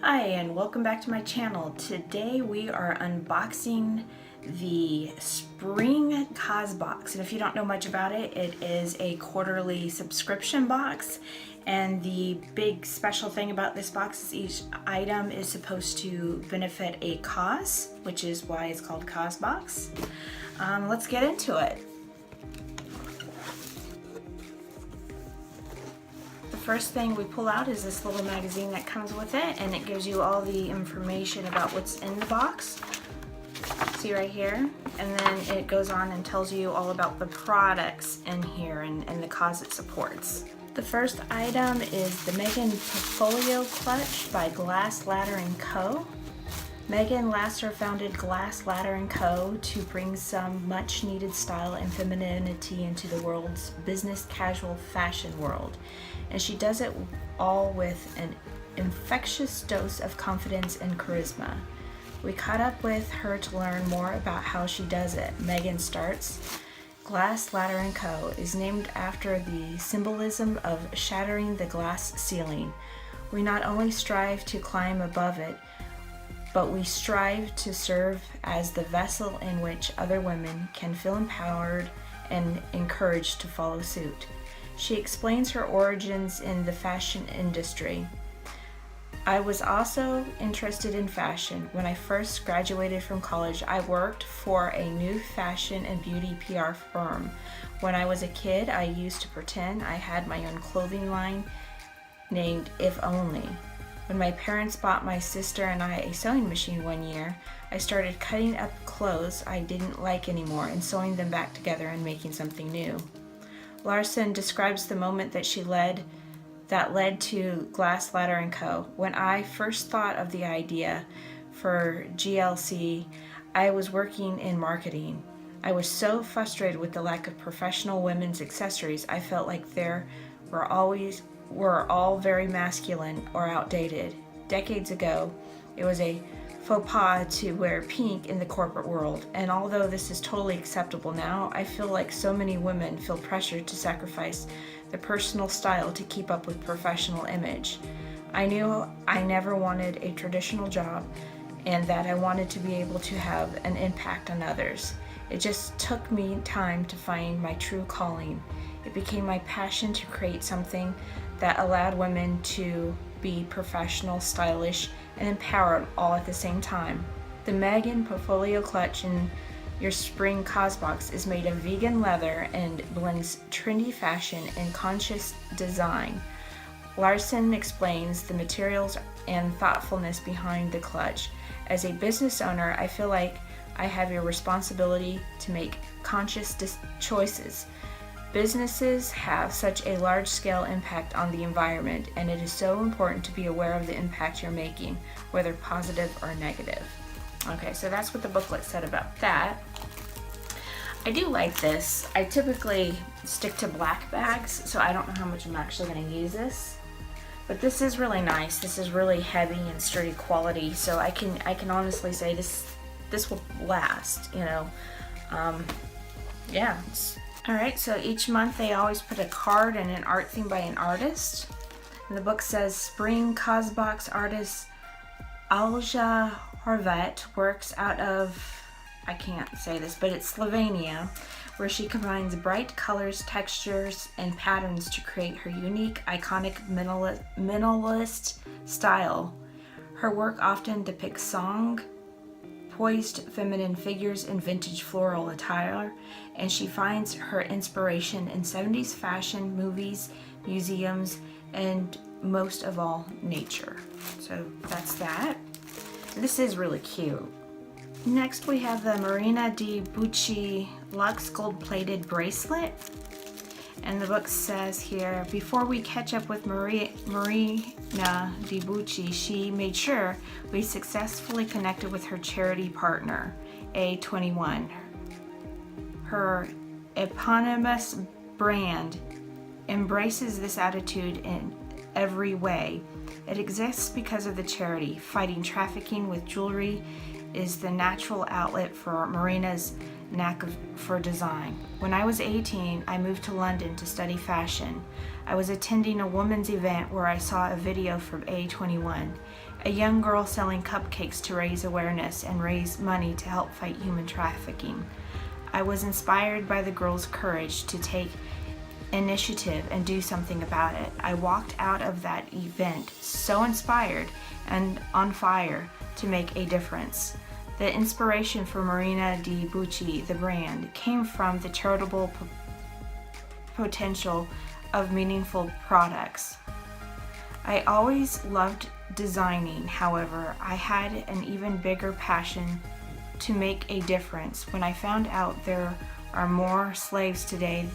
Hi and welcome back to my channel. Today we are unboxing the spring Causebox, and if you don't know much about it, it is a quarterly subscription box, and the big special thing about this box is each item is supposed to benefit a cause, which is why it's called Causebox. Let's get into it. First thing we pull out is this little magazine that comes with it, and it gives you all the information about what's in the box. See right here? And then it goes on and tells you all about the products in here and the cause it supports. The first item is the Megan Portfolio Clutch by Glass Ladder & Co. Megan Lasser founded Glass Ladder & Co. to bring some much needed style and femininity into the world's business casual fashion world. And she does it all with an infectious dose of confidence and charisma. We caught up with her to learn more about how she does it. Megan starts, Glass Ladder & Co. is named after the symbolism of shattering the glass ceiling. We not only strive to climb above it, but we strive to serve as the vessel in which other women can feel empowered and encouraged to follow suit. She explains her origins in the fashion industry. I was also interested in fashion. When I first graduated from college, I worked for a new fashion and beauty PR firm. When I was a kid, I used to pretend I had my own clothing line named If Only. When my parents bought my sister and I a sewing machine one year, I started cutting up clothes I didn't like anymore and sewing them back together and making something new. Larson describes the moment that led to Glass Ladder & Co. When I first thought of the idea for GLC, I was working in marketing. I was so frustrated with the lack of professional women's accessories. I felt like there were all very masculine or outdated. Decades ago, it was a faux pas to wear pink in the corporate world, and although this is totally acceptable now, I feel like so many women feel pressured to sacrifice their personal style to keep up with professional image. I knew I never wanted a traditional job and that I wanted to be able to have an impact on others. It just took me time to find my true calling. It became my passion to create something that allowed women to be professional, stylish, and empowered all at the same time. The Megan Portfolio Clutch in your spring Causebox is made of vegan leather and blends trendy fashion and conscious design. Larson explains the materials and thoughtfulness behind the clutch. As a business owner, I feel like I have a responsibility to make conscious choices. Businesses have such a large-scale impact on the environment, and it is so important to be aware of the impact you're making, whether positive or negative. Okay, so that's what the booklet said about that. I do like this. I typically stick to black bags, so I don't know how much I'm actually going to use this. But this is really nice. This is really heavy and sturdy quality, so I can honestly say this will last, you know. Yeah. Alright, so each month they always put a card and an art theme by an artist. And the book says Spring Causebox artist Alja Horvat works out of, I can't say this, but it's Slovenia, where she combines bright colors, textures, and patterns to create her unique, iconic minimalist style. Her work often depicts song, poised feminine figures in vintage floral attire, and she finds her inspiration in 70s fashion, movies, museums, and most of all, nature. So that's that. This is really cute. Next we have the Marina di Bucci Luxe Gold-Plated Bracelet. And the book says here, before we catch up with Marina di Bucci, she made sure we successfully connected with her charity partner, A21. Her eponymous brand embraces this attitude in every way. It exists because of the charity. Fighting trafficking with jewelry is the natural outlet for Marina's knack for design. When I was 18, I moved to London to study fashion. I was attending a women's event where I saw a video from A21. a young girl selling cupcakes to raise awareness and raise money to help fight human trafficking. I was inspired by the girl's courage to take initiative and do something about it. I walked out of that event so inspired and on fire to make a difference. The inspiration for Marina di Bucci, the brand, came from the charitable potential of meaningful products. I always loved designing, however, I had an even bigger passion to make a difference when I found out there are more slaves today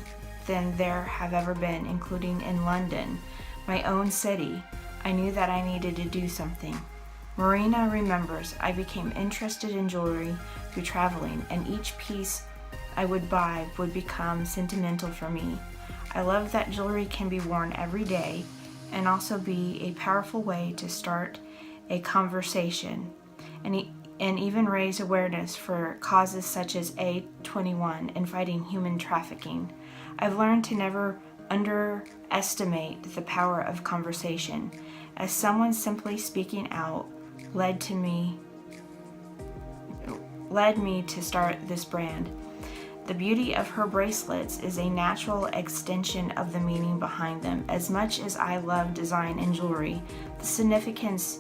than there have ever been, including in London, my own city. I knew that I needed to do something. Marina remembers I became interested in jewelry through traveling, and each piece I would buy would become sentimental for me. I love that jewelry can be worn every day and also be a powerful way to start a conversation and even raise awareness for causes such as A21 and fighting human trafficking. I've learned to never underestimate the power of conversation, as someone simply speaking out led me to start this brand. The beauty of her bracelets is a natural extension of the meaning behind them. As much as I love design and jewelry, the significance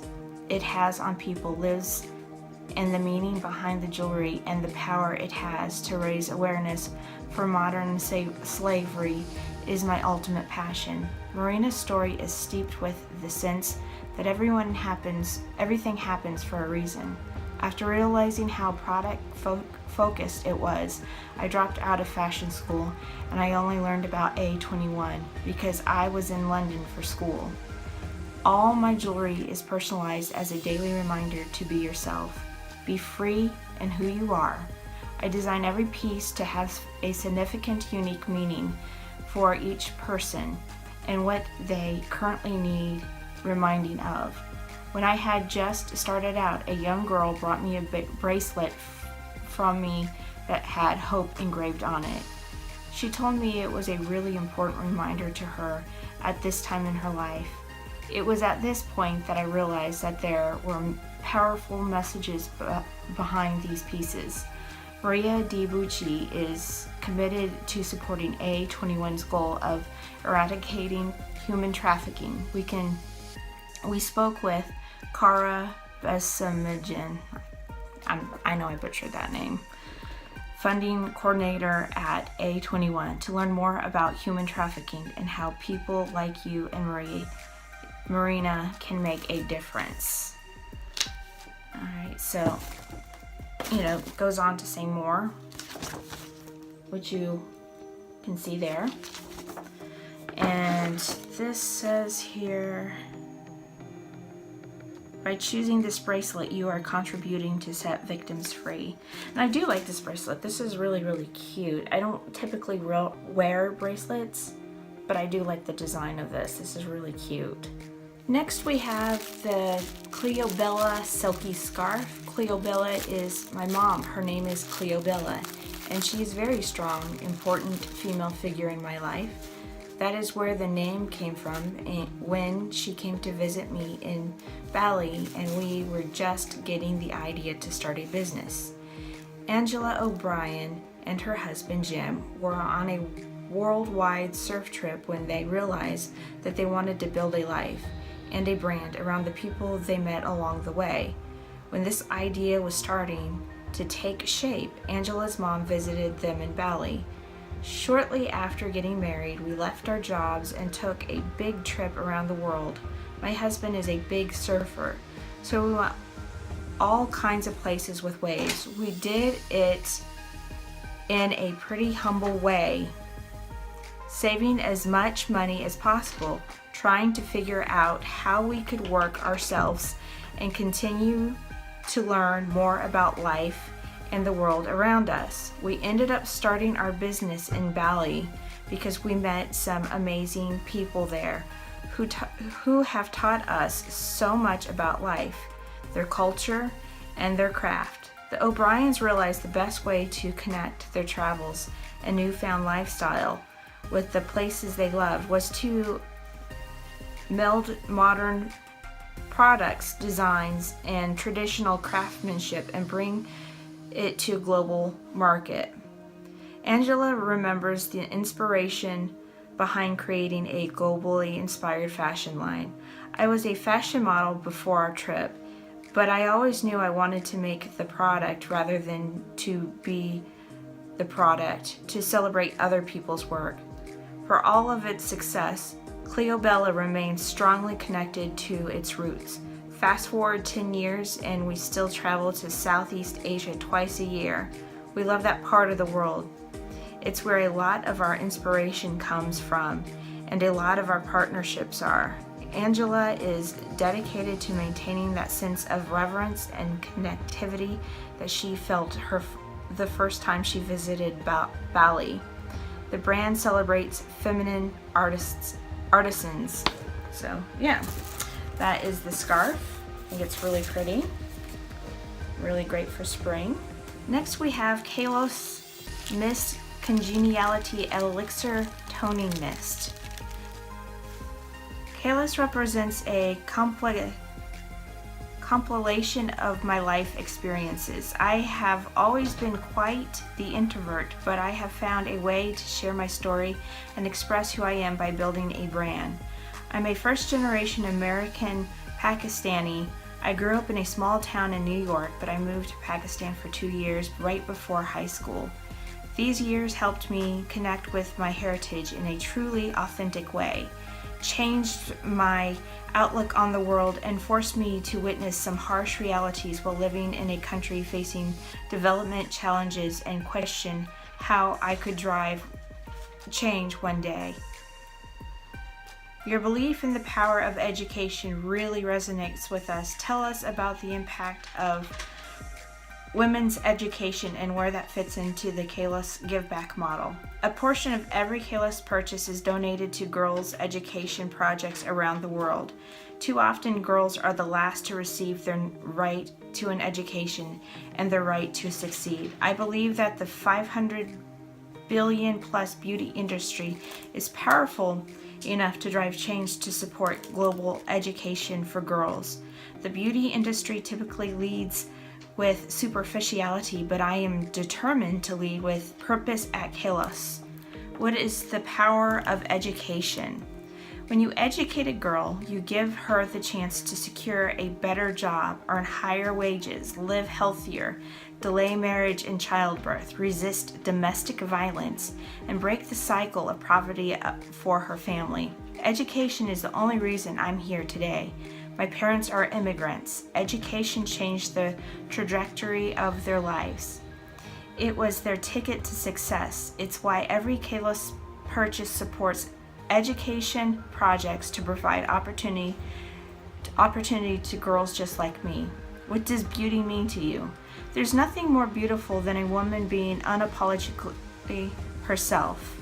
it has on people lives in the meaning behind the jewelry and the power it has to raise awareness for modern slavery is my ultimate passion. Marina's story is steeped with the sense that everything happens for a reason. After realizing how product focused it was, I dropped out of fashion school and I only learned about A21 because I was in London for school. All my jewelry is personalized as a daily reminder to be yourself. Be free in who you are. I design every piece to have a significant, unique meaning for each person and what they currently need reminding of. When I had just started out, a young girl brought me a bracelet from me that had hope engraved on it. She told me it was a really important reminder to her at this time in her life. It was at this point that I realized that there were powerful messages behind these pieces. Maria di Bucci is committed to supporting A21's goal of eradicating human trafficking. We spoke with Cara Besamajan, I know I butchered that name, funding coordinator at A21, to learn more about human trafficking and how people like you and Marina can make a difference. Alright, so, it goes on to say more, which you can see there. And this says here, by choosing this bracelet, you are contributing to set victims free. And I do like this bracelet. This is really, really cute. I don't typically wear bracelets, but I do like the design of this. This is really cute. Next we have the Cleobella Silky Scarf. Cleobella is my mom. Her name is Cleobella, and she is a very strong, important female figure in my life. That is where the name came from when she came to visit me in Bali and we were just getting the idea to start a business. Angela O'Brien and her husband Jim were on a worldwide surf trip when they realized that they wanted to build a life and a brand around the people they met along the way. When this idea was starting to take shape, Angela's mom visited them in Bali. Shortly after getting married, we left our jobs and took a big trip around the world. My husband is a big surfer, so we went all kinds of places with waves. We did it in a pretty humble way, saving as much money as possible, trying to figure out how we could work ourselves and continue to learn more about life and the world around us. We ended up starting our business in Bali because we met some amazing people there who have taught us so much about life, their culture, and their craft. The O'Briens realized the best way to connect their travels and newfound lifestyle with the places they loved was to meld modern products, designs, and traditional craftsmanship and bring it to a global market. Angela remembers the inspiration behind creating a globally inspired fashion line. I was a fashion model before our trip, but I always knew I wanted to make the product rather than to be the product, to celebrate other people's work. For all of its success, Cleobella remains strongly connected to its roots. Fast forward 10 years and we still travel to Southeast Asia twice a year. We love that part of the world. It's where a lot of our inspiration comes from and a lot of our partnerships are. Angela is dedicated to maintaining that sense of reverence and connectivity that she felt the first time she visited Bali. The brand celebrates feminine artisans. So yeah, that is the scarf. I think it's really pretty. Really great for spring. Next we have Kahless Mist Congeniality Elixir Toning Mist. Kahless represents a compilation of my life experiences. I have always been quite the introvert, but I have found a way to share my story and express who I am by building a brand. I'm a first-generation American Pakistani. I grew up in a small town in New York, but I moved to Pakistan for 2 years right before high school. These years helped me connect with my heritage in a truly authentic way, changed my outlook on the world, and forced me to witness some harsh realities while living in a country facing development challenges and question how I could drive change one day. Your belief in the power of education really resonates with us. Tell us about the impact of women's education and where that fits into the Kahless Give Back model. A portion of every Kahless purchase is donated to girls' education projects around the world. Too often, girls are the last to receive their right to an education and their right to succeed. I believe that the 500 billion plus beauty industry is powerful enough to drive change to support global education for girls. The beauty industry typically leads with superficiality, but I am determined to lead with purpose at Kahless. What is the power of education? When you educate a girl, you give her the chance to secure a better job, earn higher wages, live healthier, delay marriage and childbirth, resist domestic violence, and break the cycle of poverty for her family. Education is the only reason I'm here today. My parents are immigrants. Education changed the trajectory of their lives. It was their ticket to success. It's why every Kahless purchase supports education projects to provide opportunity to girls just like me. What does beauty mean to you? There's nothing more beautiful than a woman being unapologetically herself,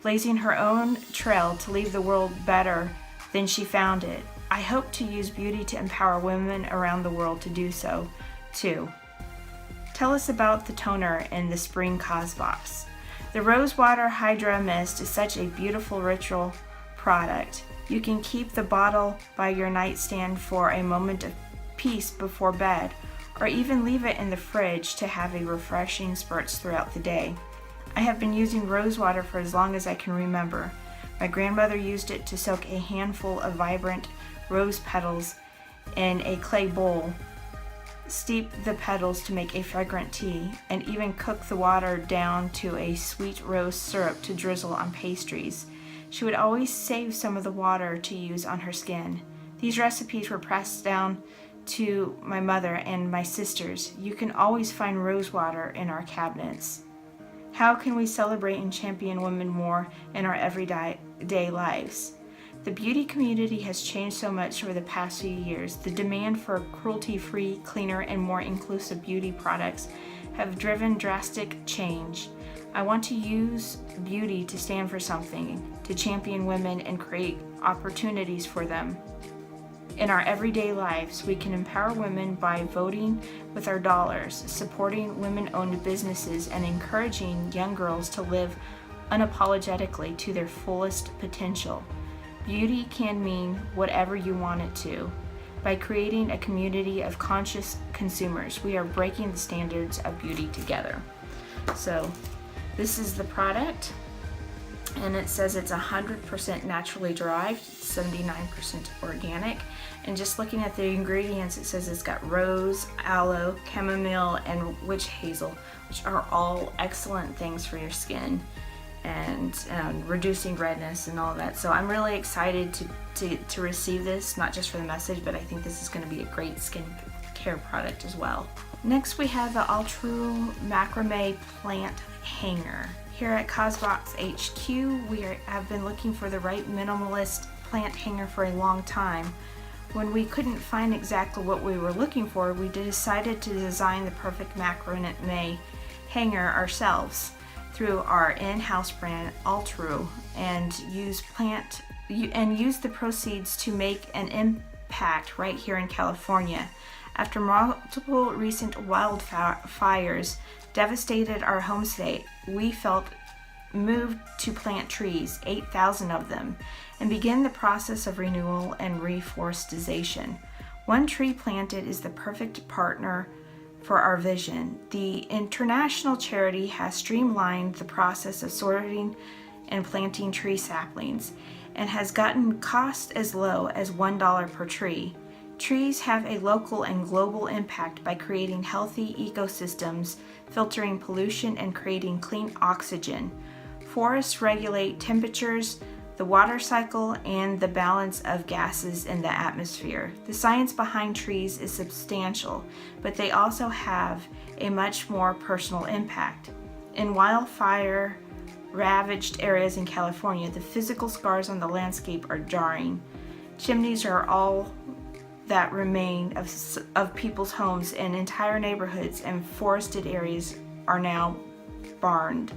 blazing her own trail to leave the world better than she found it. I hope to use beauty to empower women around the world to do so, too. Tell us about the toner in the spring Causebox. The Rosewater Hydra Mist is such a beautiful ritual product. You can keep the bottle by your nightstand for a moment of peace before bed, or even leave it in the fridge to have a refreshing spurts throughout the day. I have been using rosewater for as long as I can remember. My grandmother used it to soak a handful of vibrant rose petals in a clay bowl, steep the petals to make a fragrant tea, and even cook the water down to a sweet rose syrup to drizzle on pastries. She would always save some of the water to use on her skin. These recipes were passed down to my mother and my sisters. You can always find rosewater in our cabinets. How can we celebrate and champion women more in our everyday lives? The beauty community has changed so much over the past few years. The demand for cruelty-free, cleaner, and more inclusive beauty products have driven drastic change. I want to use beauty to stand for something, to champion women and create opportunities for them. In our everyday lives, we can empower women by voting with our dollars, supporting women-owned businesses, and encouraging young girls to live unapologetically to their fullest potential. Beauty can mean whatever you want it to. By creating a community of conscious consumers, we are breaking the standards of beauty together. So this is the product, and it says it's 100% naturally derived, 79% organic. And just looking at the ingredients, it says it's got rose, aloe, chamomile, and witch hazel, which are all excellent things for your skin and reducing redness and all that. So I'm really excited to receive this, not just for the message, but I think this is going to be a great skin care product as well. Next we have the All-True Macrame Plant Hanger. Here at Causebox HQ, we have been looking for the right minimalist plant hanger for a long time. When we couldn't find exactly what we were looking for, we decided to design the perfect macrame hanger ourselves through our in-house brand All-True, and use the proceeds to make an impact right here in California. After multiple recent wildfires devastated our home state, we felt moved to plant trees, 8,000 of them, and begin the process of renewal and reforestation. One tree planted is the perfect partner for our vision. The international charity has streamlined the process of sorting and planting tree saplings and has gotten costs as low as $1 per tree. Trees have a local and global impact by creating healthy ecosystems, filtering pollution, and creating clean oxygen. Forests regulate temperatures, the water cycle, and the balance of gases in the atmosphere. The science behind trees is substantial, but they also have a much more personal impact. In wildfire ravaged areas in California, the physical scars on the landscape are jarring. Chimneys are all that remain of people's homes, and entire neighborhoods and forested areas are now burned.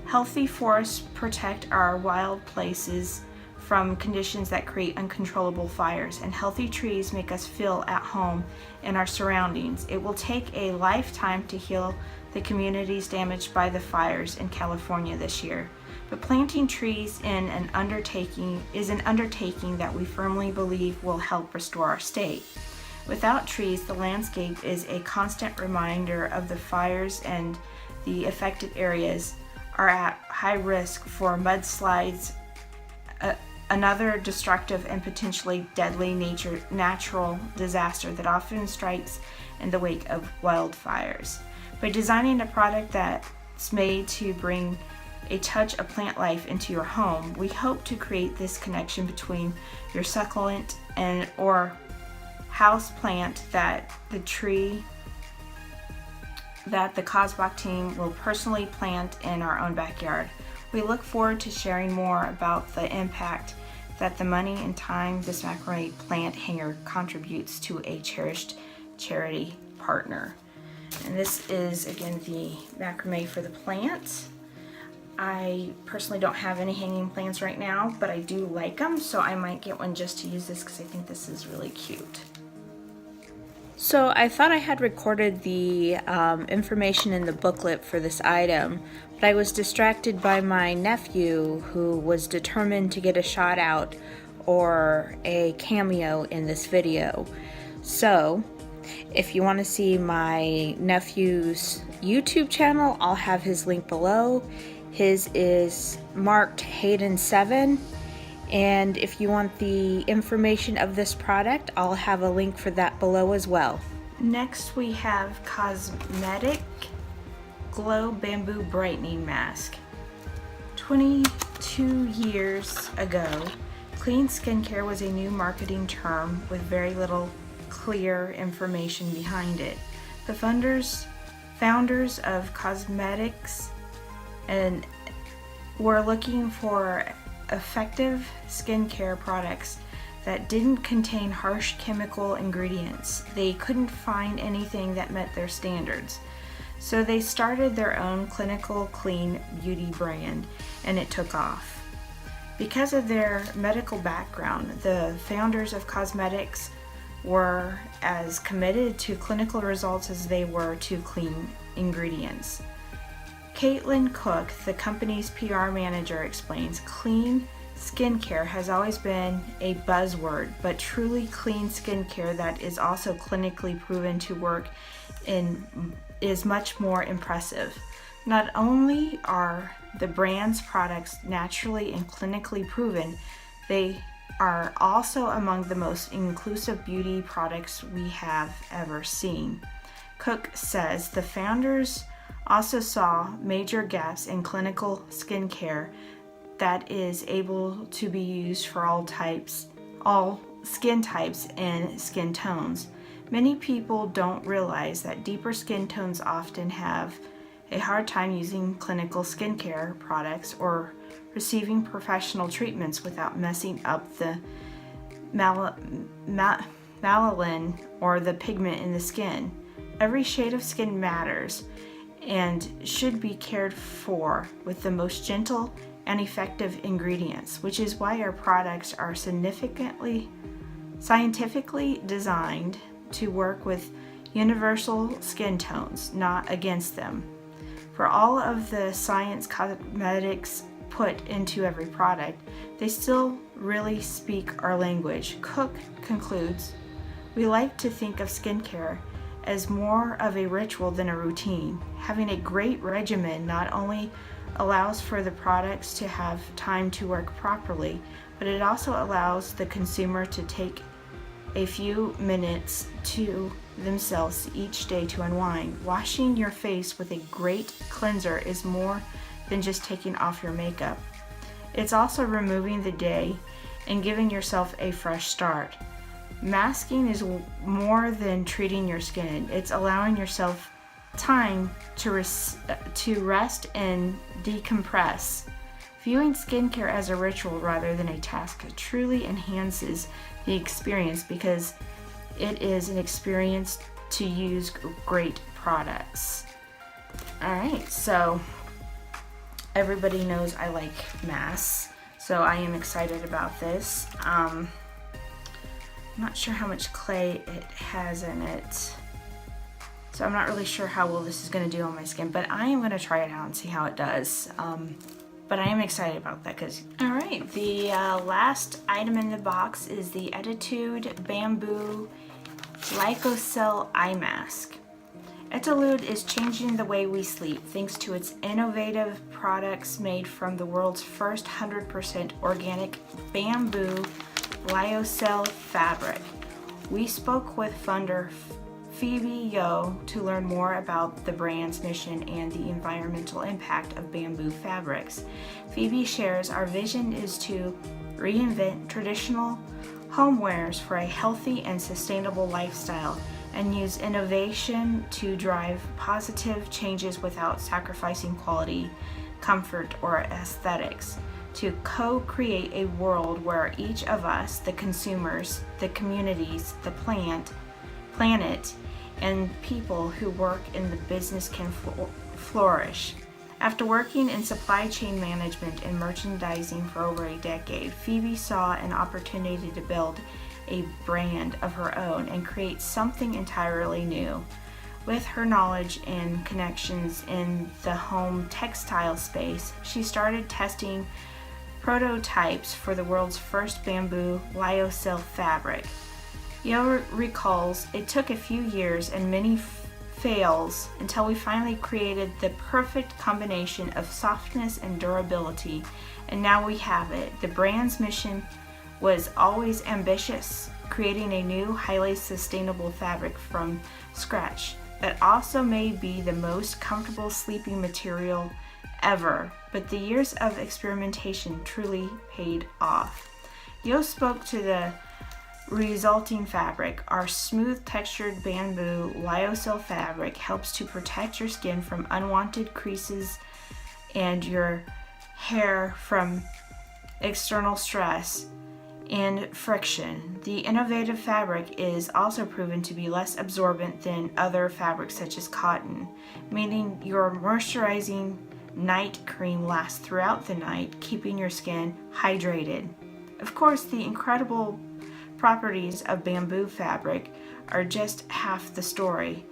Healthy forests protect our wild places from conditions that create uncontrollable fires, and healthy trees make us feel at home in our surroundings. It will take a lifetime to heal the communities damaged by the fires in California this year. But planting trees is an undertaking that we firmly believe will help restore our state. Without trees, the landscape is a constant reminder of the fires, and the affected areas are at high risk for mudslides, another destructive and potentially deadly natural disaster that often strikes in the wake of wildfires. By designing a product that's made to bring a touch of plant life into your home, we hope to create this connection between your succulent or house plant that the Causebox team will personally plant in our own backyard. We look forward to sharing more about the impact that the money and time this macrame plant hanger contributes to a cherished charity partner. And this is, again, the macrame for the plant. I personally don't have any hanging plants right now, but I do like them, so I might get one just to use this because I think this is really cute. So I thought I had recorded the information in the booklet for this item, but I was distracted by my nephew, who was determined to get a shout out or a cameo in this video. So if you want to see my nephew's YouTube channel, I'll have his link below. His is marked Haydens 7, and if you want the information of this product, I'll have a link for that below as well. Next we have Cosmetic Glow Bamboo Brightening Mask. 22 years ago, clean skincare was a new marketing term with very little clear information behind it. The founders of cosmetics and were looking for effective skincare products that didn't contain harsh chemical ingredients. They couldn't find anything that met their standards. So they started their own clinical clean beauty brand, and it took off. Because of their medical background, the founders of cosmetics were as committed to clinical results as they were to clean ingredients. Caitlin Cook, the company's PR manager, explains, clean skincare has always been a buzzword, but truly clean skincare that is also clinically proven to work is much more impressive. Not only are the brand's products naturally and clinically proven, they are also among the most inclusive beauty products we have ever seen. Cook says the founders also saw major gaps in clinical skincare that is able to be used for all skin types and skin tones. Many people don't realize that deeper skin tones often have a hard time using clinical skincare products or receiving professional treatments without messing up the melanin or the pigment in the skin. Every shade of skin matters and should be cared for with the most gentle and effective ingredients, which is why our products are scientifically designed to work with universal skin tones, not against them. For all of the science cosmetics put into every product, they still really speak our language. Cook concludes, "We like to think of skincare as more of a ritual than a routine. Having a great regimen not only allows for the products to have time to work properly, but it also allows the consumer to take a few minutes to themselves each day to unwind. Washing your face with a great cleanser is more than just taking off your makeup. It's also removing the day and giving yourself a fresh start. Masking is more than treating your skin. It's allowing yourself time to rest and decompress. Viewing skincare as a ritual rather than a task truly enhances the experience because it is an experience to use great products." Alright, so everybody knows I like masks, so I am excited about this. I'm not sure how much clay it has in it, so I'm not really sure how well this is going to do on my skin, but I am going to try it out and see how it does. But I am excited about that because... Alright, the last item in the box is the Attitude Bamboo Lyocell Eye Mask. Attitude is changing the way we sleep thanks to its innovative products made from the world's first 100% organic bamboo lyocell fabric. We spoke with founder Phoebe Yo to learn more about the brand's mission and the environmental impact of bamboo fabrics. Phoebe shares, "Our vision is to reinvent traditional homewares for a healthy and sustainable lifestyle and use innovation to drive positive changes without sacrificing quality, comfort, or aesthetics. To co-create a world where each of us, the consumers, the communities, the planet, and people who work in the business can flourish." After working in supply chain management and merchandising for over a decade, Phoebe saw an opportunity to build a brand of her own and create something entirely new. With her knowledge and connections in the home textile space, she started testing prototypes for the world's first bamboo lyocell fabric. Yo recalls, "It took a few years and many fails until we finally created the perfect combination of softness and durability, and now we have it." The brand's mission was always ambitious, creating a new, highly sustainable fabric from scratch that also may be the most comfortable sleeping material ever. But the years of experimentation truly paid off. Yo spoke to the resulting fabric. "Our smooth textured bamboo lyocell fabric helps to protect your skin from unwanted creases and your hair from external stress and friction. The innovative fabric is also proven to be less absorbent than other fabrics such as cotton, meaning your moisturizing night cream lasts throughout the night, keeping your skin hydrated." Of course, the incredible properties of bamboo fabric are just half the story.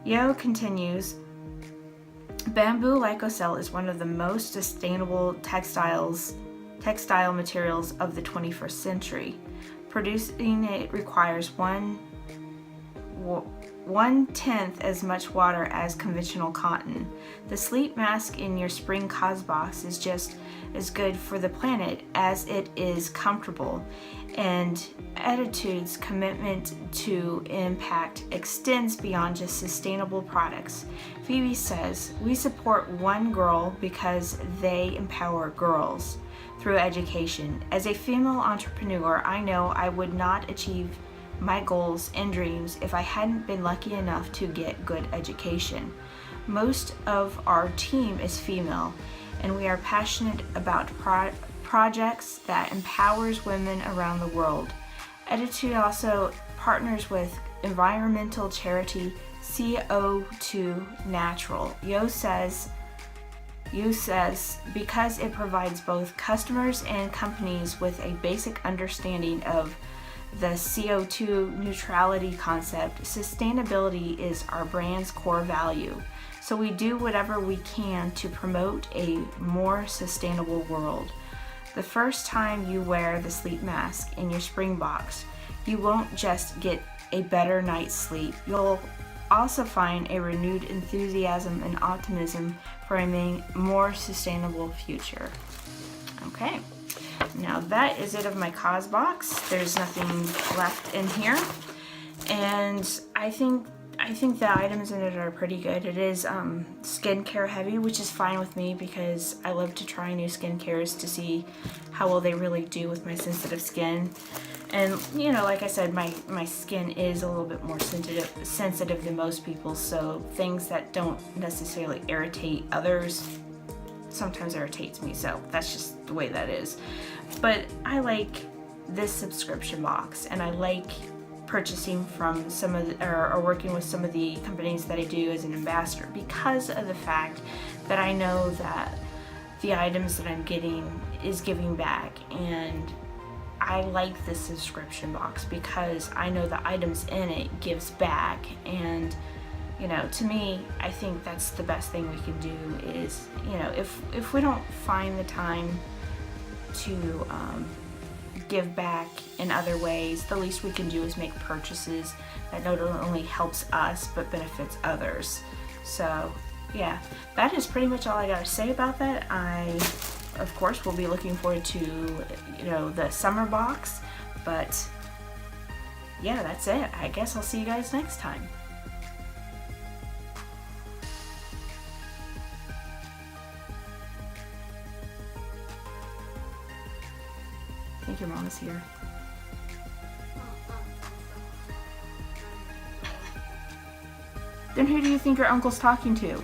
Yo continues, "Bamboo lyocell is one of the most sustainable textile materials of the 21st century. Producing it requires 1/10 as much water as conventional cotton. The sleep mask in your spring Causebox is just as good for the planet as it is comfortable, and Attitude's commitment to impact extends beyond just sustainable products. Phoebe says, "We support one girl because they empower girls through education. As a female entrepreneur, I know I would not achieve my goals and dreams if I hadn't been lucky enough to get good education. Most of our team is female, and we are passionate about projects that empowers women around the world." Attitude also partners with environmental charity CO2 Natural. You says because it provides both customers and companies with a basic understanding of the CO2 neutrality concept. Sustainability is our brand's core value, so we do whatever we can to promote a more sustainable world. The first time you wear the sleep mask in your spring box, you won't just get a better night's sleep, you'll also find a renewed enthusiasm and optimism for a more sustainable future. Okay. Now that is it of my Causebox. There's nothing left in here, and I think the items in it are pretty good. It is skincare heavy, which is fine with me because I love to try new skincares to see how well they really do with my sensitive skin. And you know, like I said, my skin is a little bit more sensitive than most people, so things that don't necessarily irritate others sometimes irritates me, so that's just the way that is. But I like this subscription box, and I like purchasing from some of the, or working with some of the companies that I do as an ambassador, because of the fact that I know that the items that I'm getting is giving back, and I like this subscription box because I know the items in it gives back. And you know, to me, I think that's the best thing we can do is, you know, if we don't find the time to give back in other ways, the least we can do is make purchases that not only helps us but benefits others. So yeah, that is pretty much all I gotta say about that. I, of course, will be looking forward to, you know, the summer box, but yeah, that's it. I guess I'll see you guys next time. I think your mom is here. Then who do you think your uncle's talking to?